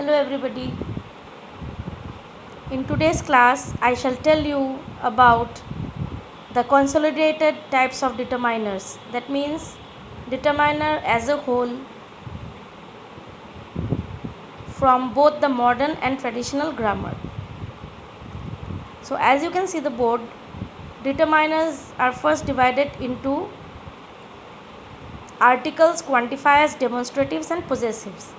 Hello everybody. In today's class, I shall tell you about the consolidated types of determiners. That means determiner as a whole from both the modern and traditional grammar. So as you can see the board, determiners are first divided into articles, quantifiers, demonstratives and possessives.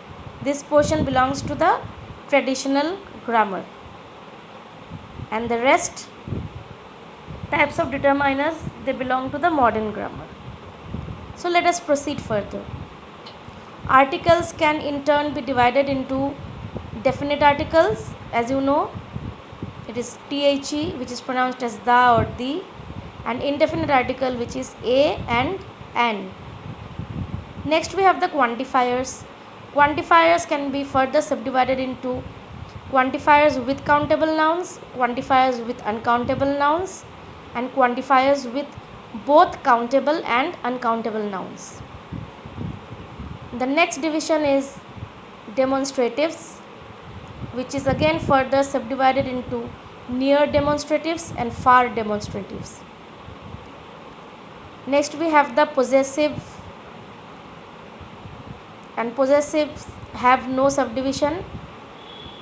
This portion belongs to the traditional grammar. And the rest types of determiners, they belong to the modern grammar. So let us proceed further. Articles can in turn be divided into definite articles. As you know, it is the, which is pronounced as the or the, and indefinite article, which is a and an. Next we have the quantifiers. Quantifiers can be further subdivided into quantifiers with countable nouns, quantifiers with uncountable nouns, and quantifiers with both countable and uncountable nouns. The next division is demonstratives, which is again further subdivided into near demonstratives and far demonstratives. Next we have the possessive, and possessives have no subdivision.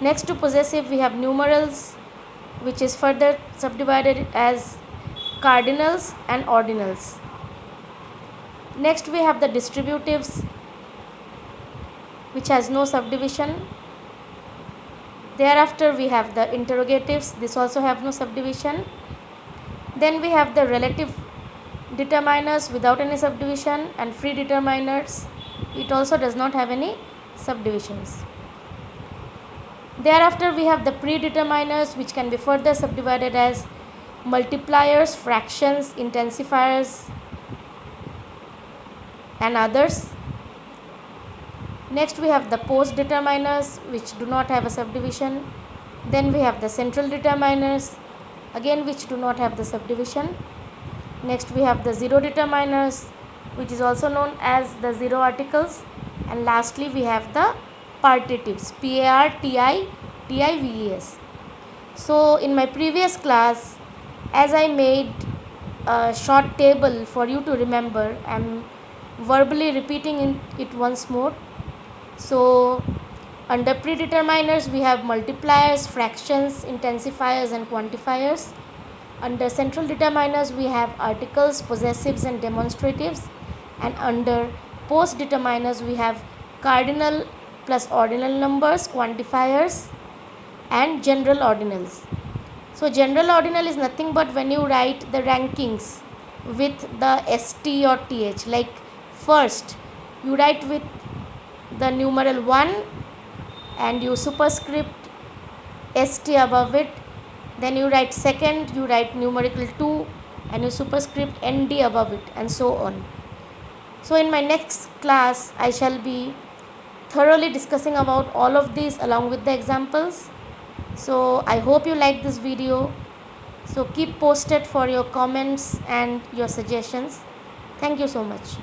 Next to possessive we have numerals, which is further subdivided as cardinals and ordinals. Next we have the distributives, which has no subdivision. Thereafter we have the interrogatives, this also have no subdivision. Then we have the relative determiners without any subdivision, and free determiners, it also does not have any subdivisions. Thereafter we have the predeterminers, which can be further subdivided as multipliers, fractions, intensifiers and others. Next we have the post determiners, which do not have a subdivision. Then we have the central determiners, again which do not have the subdivision. Next we have the zero determiners, which is also known as the zero articles. And lastly we have the partitives, PARTITIVES. So in my previous class, as I made a short table for you to remember, I am verbally repeating it once more. So under predeterminers we have multipliers, fractions, intensifiers and quantifiers. Under central determiners we have articles, possessives and demonstratives. And under post determiners we have cardinal plus ordinal numbers, quantifiers and general ordinals. So general ordinal is nothing but when you write the rankings with the ST or TH. Like first you write with the numeral 1 and you superscript ST above it. Then you write second, you write numerical 2 and you superscript ND above it, and so on. So in my next class I shall be thoroughly discussing about all of these along with the examples. So I hope you like this video. So keep posted for your comments and your suggestions. Thank you so much.